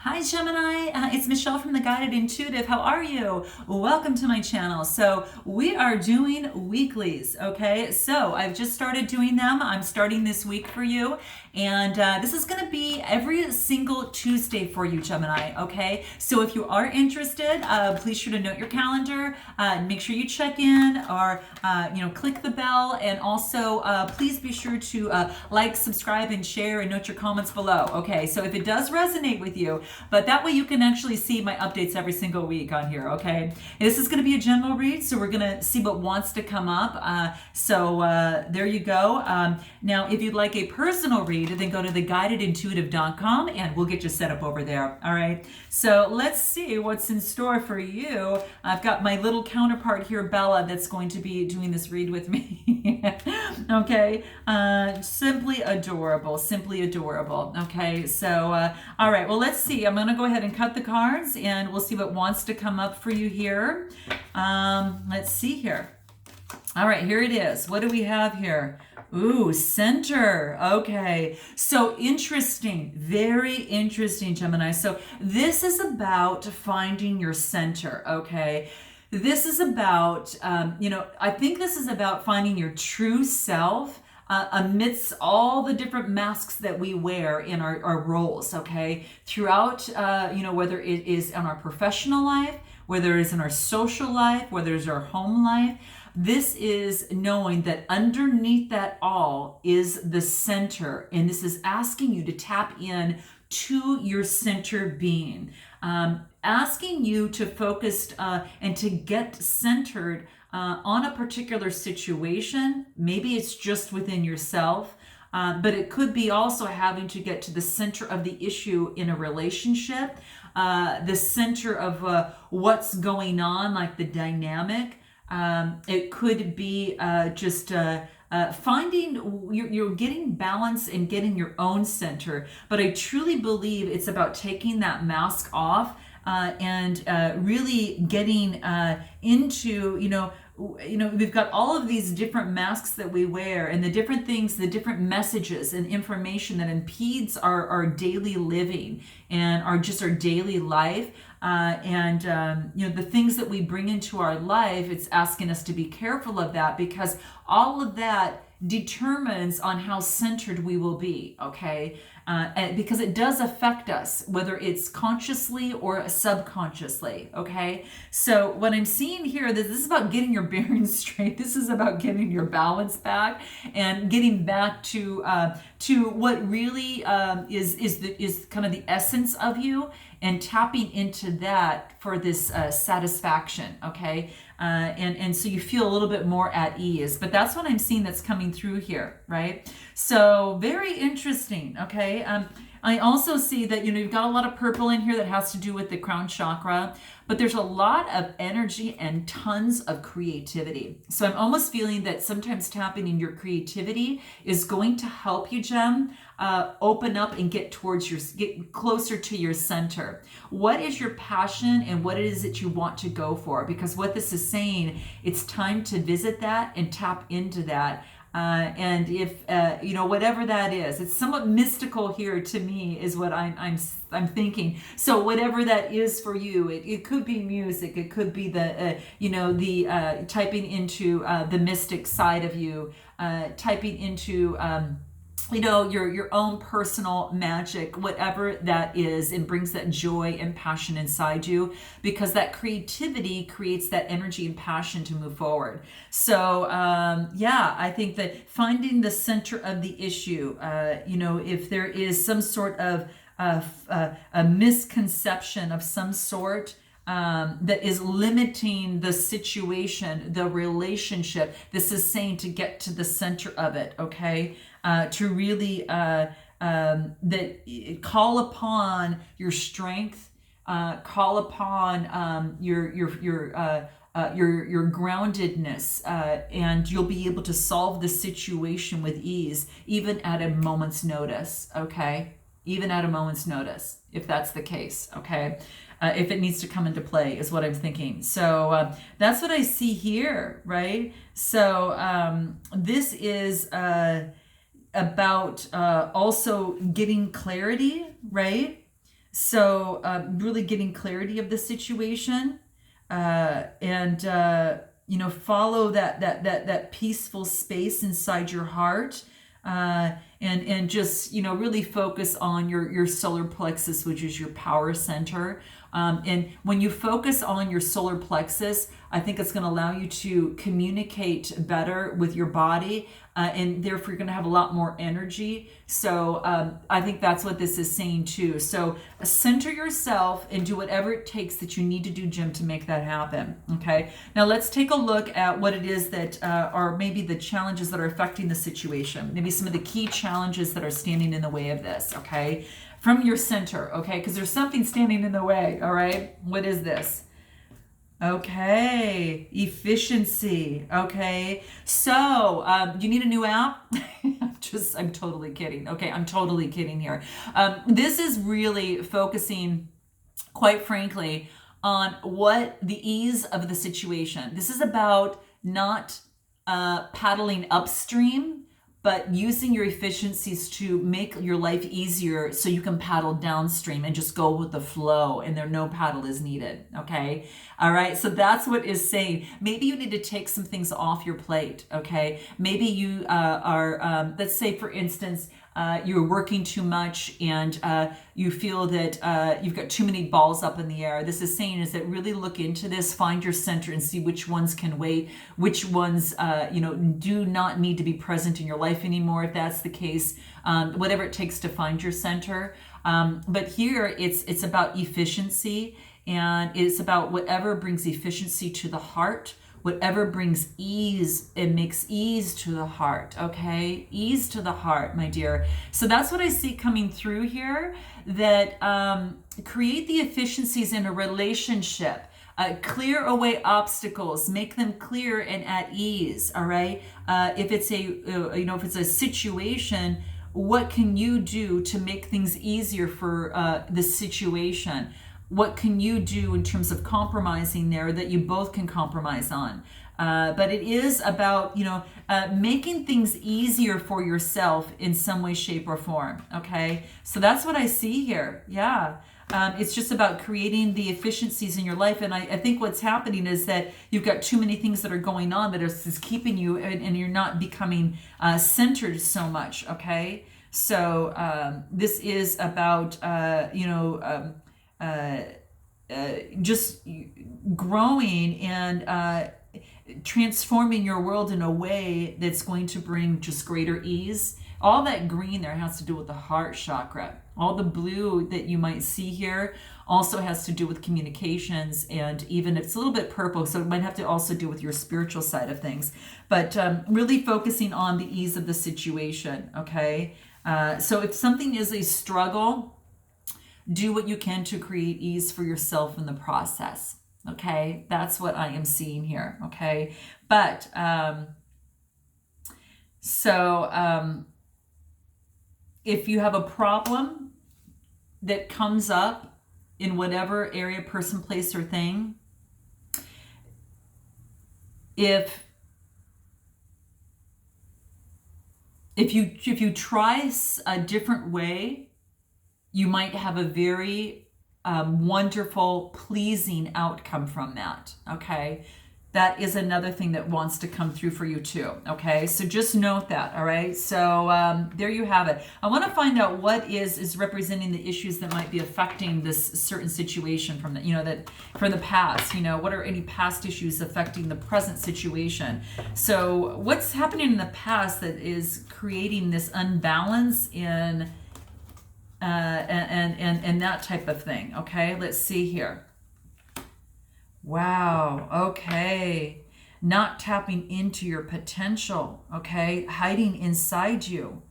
Hi Gemini, it's Michelle from The Guided Intuitive. How are you? Welcome to my channel. So we are doing weeklies, okay? So I've just started doing them. I'm starting this week for you. And this is going to be every single Tuesday for you, Gemini, okay? So if you are interested, please sure to note your calendar. Make sure you check in or, click the bell. And also, please be sure to like, subscribe, and share and note your comments below, okay? So if it does resonate with you, but that way you can actually see my updates every single week on here, okay? This is going to be a general read, so we're going to see what wants to come up. There you go. Now, if you'd like a personal read, then go to theguidedintuitive.com and we'll get you set up over there, all right? So let's see what's in store for you. I've got my little counterpart here, Bella, that's going to be doing this read with me. Okay, simply adorable, okay? So, all right, well, let's see. I'm going to go ahead and cut the cards and we'll see what wants to come up for you here. Let's see here. All right, here it is. What do we have here? Ooh, center. Okay. So interesting. Very interesting, Gemini. So this is about finding your center. Okay. This is about, I think this is about finding your true self amidst all the different masks that we wear in our roles, okay? Throughout, whether it is in our professional life, whether it's in our social life, whether it's our home life, this is knowing that underneath that all is the center. And this is asking you to tap in to your center being, asking you to focus and to get centered on a particular situation. Maybe it's just within yourself, but it could be also having to get to the center of the issue in a relationship, the center of what's going on, like the dynamic. It could be just finding you're getting balance and getting your own center. But I truly believe it's about taking that mask off and really getting into, we've got all of these different masks that we wear and the different things, the different messages and information that impedes our daily living and our daily life. The things that we bring into our life, it's asking us to be careful of that because all of that determines on how centered we will be, okay? Because it does affect us, whether it's consciously or subconsciously, okay? So what I'm seeing here, this is about getting your bearings straight. This is about getting your balance back and getting back to what really is kind of the essence of you and tapping into that for this satisfaction, okay? And so you feel a little bit more at ease. But that's what I'm seeing that's coming through here, right? So very interesting, okay? I also see that, you've got a lot of purple in here that has to do with the crown chakra, but there's a lot of energy and tons of creativity. So I'm almost feeling that sometimes tapping in your creativity is going to help you, Gem, open up and get closer to your center. What is your passion and what is it you want to go for? Because what this is saying, it's time to visit that and tap into that. And if, whatever that is, it's somewhat mystical here to me is what I'm thinking. So whatever that is for you, it could be music. It could be the typing into the mystic side of you, typing into, your own personal magic, whatever that is, and brings that joy and passion inside you, because that creativity creates that energy and passion to move forward. So, I think that finding the center of the issue, if there is some sort of a misconception of some sort, that is limiting the situation, the relationship. This is saying to get to the center of it, okay? To really call upon your strength, call upon your groundedness, and you'll be able to solve the situation with ease, even at a moment's notice, okay? Even at a moment's notice, if that's the case, okay? If it needs to come into play is what I'm thinking. So that's what I see here, right? So this is about also getting clarity, right? So really getting clarity of the situation, and follow that peaceful space inside your heart, and just really focus on your solar plexus, which is your power center. And when you focus on your solar plexus, I think it's going to allow you to communicate better with your body, and therefore you're going to have a lot more energy. So I think that's what this is saying too. So center yourself and do whatever it takes that you need to do, Jim, to make that happen. Okay. Now let's take a look at what it is that are maybe the challenges that are affecting the situation. Maybe some of the key challenges that are standing in the way of this. Okay. From your center. Okay. Because there's something standing in the way. All right. What is this? Okay, efficiency. Okay, so you need a new app? I'm totally kidding. Okay, I'm totally kidding here. This is really focusing, quite frankly, on what the ease of the situation. This is about not paddling upstream, but using your efficiencies to make your life easier so you can paddle downstream and just go with the flow, and no paddle is needed. Okay. All right. So that's what is saying. Maybe you need to take some things off your plate. Okay. Maybe you are, let's say, for instance, you're working too much and you feel that you've got too many balls up in the air. This is saying is that really look into this, find your center and see which ones can wait, which ones, do not need to be present in your life anymore. If that's the case, whatever it takes to find your center. But here it's about efficiency, and it's about whatever brings efficiency to the heart. Whatever brings ease, it makes ease to the heart, okay? Ease to the heart, my dear. So that's what I see coming through here, that create the efficiencies in a relationship. Clear away obstacles, make them clear and at ease, all right? If it's a situation, what can you do to make things easier for the situation? What can you do in terms of compromising there that you both can compromise on? But it is about, making things easier for yourself in some way, shape, or form. Okay. So that's what I see here. Yeah. It's just about creating the efficiencies in your life. And I think what's happening is that you've got too many things that are going on that is keeping you, and you're not becoming centered so much. Okay. So this is about, just growing and transforming your world in a way that's going to bring just greater ease. All that green there has to do with the heart chakra. All the blue that you might see here also has to do with communications, and even it's a little bit purple, so it might have to also do with your spiritual side of things. But really focusing on the ease of the situation, okay? So if something is a struggle, do what you can to create ease for yourself in the process. Okay, that's what I am seeing here. Okay, but if you have a problem that comes up in whatever area, person, place, or thing, if you try a different way, you might have a very wonderful, pleasing outcome from that. Okay. That is another thing that wants to come through for you too. Okay. So just note that. All right. So there you have it. I want to find out what is representing the issues that might be affecting this certain situation from from the past. What are any past issues affecting the present situation? So what's happening in the past that is creating this unbalance in and that type of thing. Okay, let's see here. Wow. Okay. Not tapping into your potential. Okay. Hiding inside you.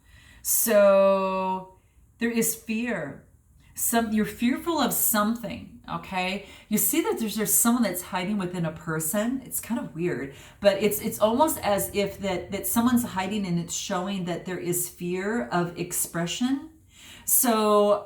So there is fear. You're fearful of something. Okay. You see that there's someone that's hiding within a person. It's kind of weird, but it's almost as if that someone's hiding, and it's showing that there is fear of expression. So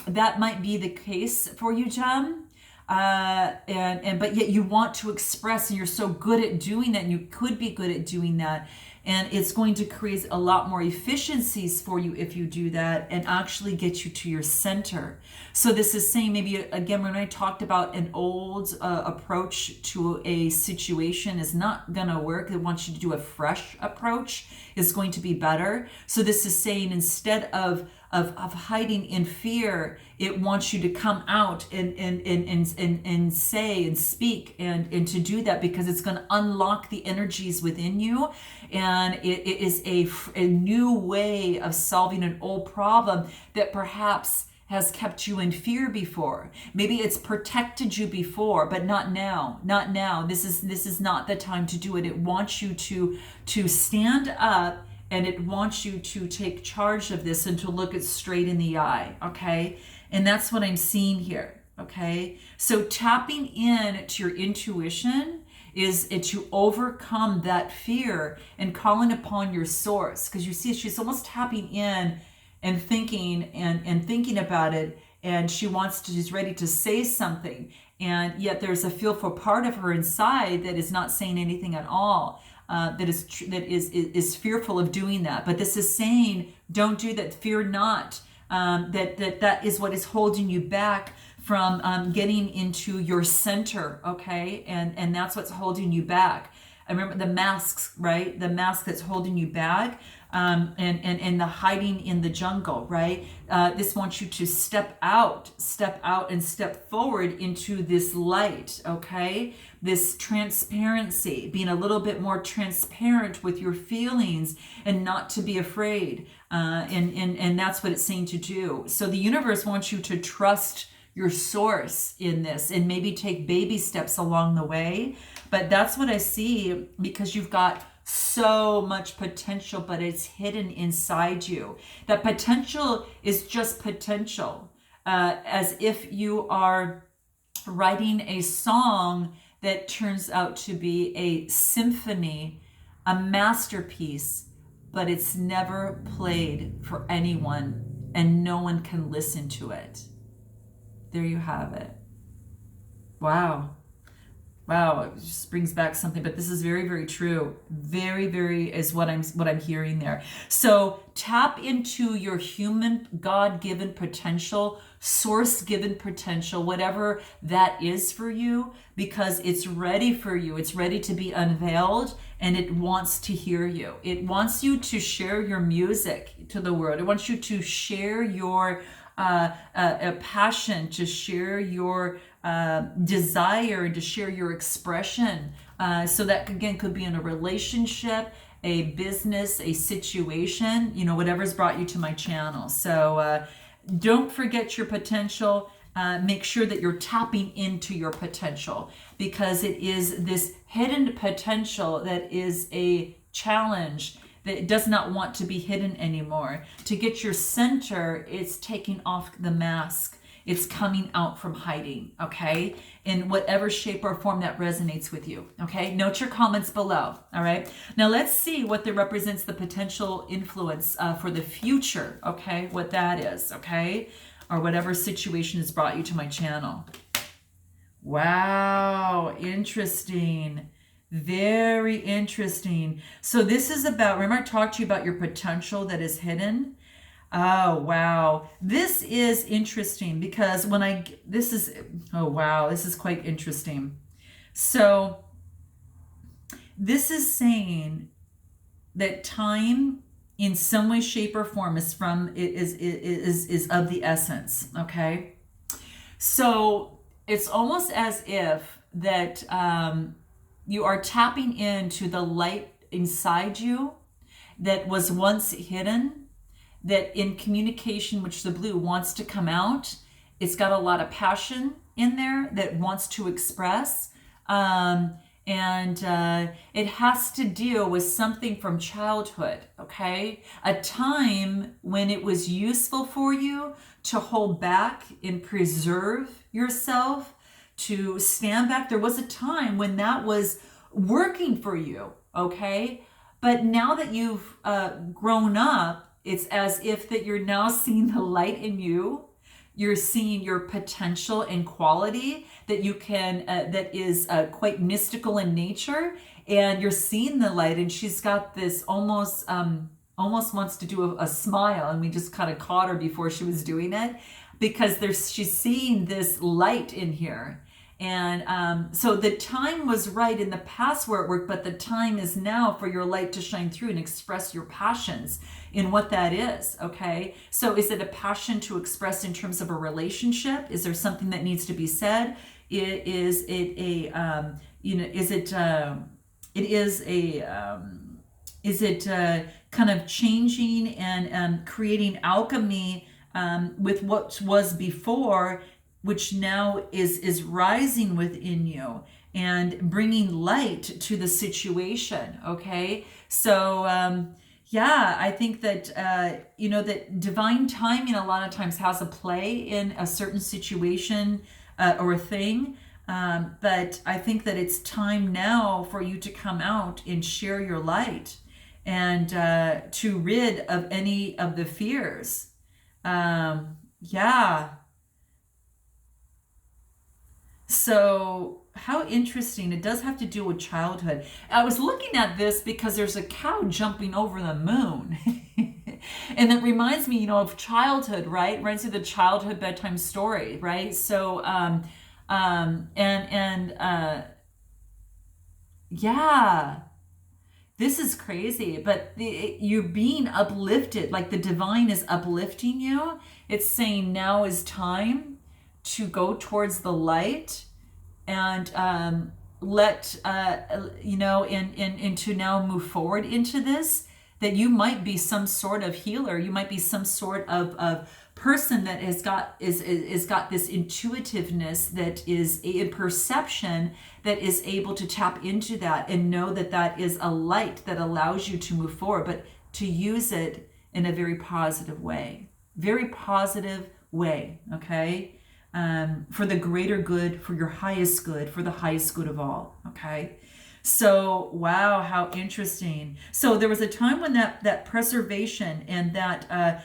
that might be the case for you, Jem. But yet you want to express, and you're so good at doing that, and you could be good at doing that. And it's going to create a lot more efficiencies for you if you do that and actually get you to your center. So this is saying, maybe again, when I talked about an old approach to a situation is not going to work. It wants you to do a fresh approach. Is going to be better. So this is saying, instead of hiding in fear, it wants you to come out and say and speak and to do that, because it's going to unlock the energies within you. And it is a new way of solving an old problem that perhaps has kept you in fear before. Maybe it's protected you before, but not now. Not now. This is not the time to do it. It wants you to stand up, and it wants you to take charge of this and to look it straight in the eye, okay? And that's what I'm seeing here, okay? So tapping in to your intuition is to overcome that fear and calling upon your source. Because you see, she's almost tapping in and thinking about it, and she's ready to say something. And yet there's a fearful part of her inside that is not saying anything at all. That is fearful of doing that. But this is saying, don't do that. Fear not. That is what is holding you back from getting into your center, okay? And that's what's holding you back. I remember the masks, right? The mask that's holding you back, and the hiding in the jungle, right? This wants you to step out and step forward into this light, okay? This transparency, being a little bit more transparent with your feelings and not to be afraid. And that's what it's saying to do. So the universe wants you to trust your source in this and maybe take baby steps along the way. But that's what I see, because you've got so much potential, but it's hidden inside you. That potential is just potential, as if you are writing a song that turns out to be a symphony, a masterpiece, but it's never played for anyone and no one can listen to it. There you have it. Wow. Wow, it just brings back something, but this is very, very true. Very, very is what I'm hearing there. So tap into your human, God-given potential, source-given potential, whatever that is for you, because it's ready for you. It's ready to be unveiled, and it wants to hear you. It wants you to share your music to the world. It wants you to share your a passion, to share your desire, to share your expression. So that again could be in a relationship, a business, a situation, you know, whatever's brought you to my channel. So don't forget your potential. Make sure that you're tapping into your potential, because it is this hidden potential that is a challenge that does not want to be hidden anymore. To get your center, it's taking off the mask. It's coming out from hiding, okay? In whatever shape or form that resonates with you, okay? Note your comments below, all right? Now let's see what that represents the potential influence for the future, okay? What that is, okay? Or whatever situation has brought you to my channel. Wow, interesting. Very interesting. So this is about, remember I talked to you about your potential that is hidden? Oh, wow. This is interesting, because oh, wow, this is quite interesting. So this is saying that time in some way, shape, or form is of the essence, okay? So it's almost as if that you are tapping into the light inside you that was once hidden, that in communication, which the blue wants to come out. It's got a lot of passion in there that wants to express. And it has to deal with something from childhood, okay? A time when it was useful for you to hold back and preserve yourself, to stand back. There was a time when that was working for you, okay? But now that you've grown up, it's as if that you're now seeing the light in you. you're seeing your potential and quality that you can, that is quite mystical in nature. And you're seeing the light, and she's got this almost wants to do a smile, and we just kind of caught her before she was doing it, because she's seeing this light in here. And so the time was right in the past where it worked, but the time is now for your light to shine through and express your passions in what that is, okay? So is it a passion to express in terms of a relationship? Is there something that needs to be said? Is it a, is it kind of changing and creating alchemy with what was before, which now is rising within you and bringing light to the situation, okay? So, yeah, I think that, that divine timing a lot of times has a play in a certain situation or a thing. But I think that it's time now for you to come out and share your light and to rid of any of the fears. Yeah. So how interesting. It does have to do with childhood. I was looking at this because there's a cow jumping over the moon. And it reminds me, of childhood, right? Reminds me of the childhood bedtime story, right? So, yeah, this is crazy, but you're being uplifted, like the divine is uplifting you. It's saying now is time to go towards the light and let, and to now move forward into this, that you might be some sort of healer. You might be some sort of person that has got this intuitiveness, that is a perception that is able to tap into that and know that that is a light that allows you to move forward, but to use it in a very positive way, okay? For the greater good, for your highest good, for the highest good of all, okay? So, wow, how interesting. So there was a time when that preservation and that, kind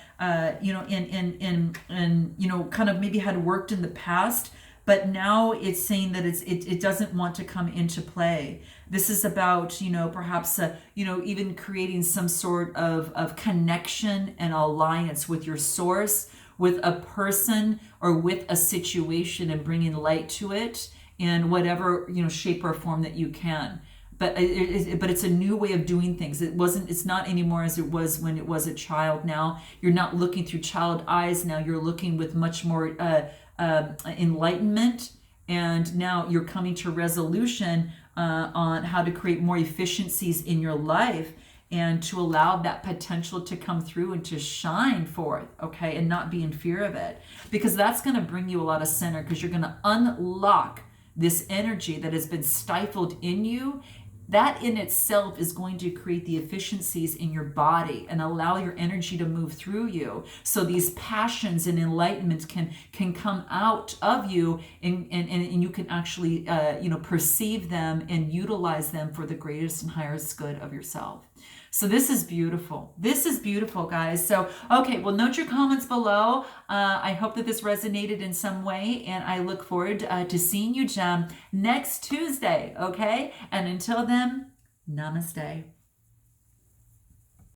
of maybe had worked in the past, but now it's saying that it doesn't want to come into play. This is about, perhaps, even creating some sort of connection and alliance with your source, with a person or with a situation, and bringing light to it in whatever, shape or form that you can. But it's a new way of doing things. It's not anymore as it was when it was a child. Now you're not looking through child eyes. Now you're looking with much more enlightenment. And now you're coming to resolution on how to create more efficiencies in your life and to allow that potential to come through and to shine forth, okay? And not be in fear of it. Because that's going to bring you a lot of center, because you're going to unlock this energy that has been stifled in you. That in itself is going to create the efficiencies in your body and allow your energy to move through you. So these passions and enlightenment can come out of you, and you can actually perceive them and utilize them for the greatest and highest good of yourself. So this is beautiful. This is beautiful, guys. So, okay, well, note your comments below. I hope that this resonated in some way, and I look forward to seeing you, Gem, next Tuesday, okay? And until then, namaste.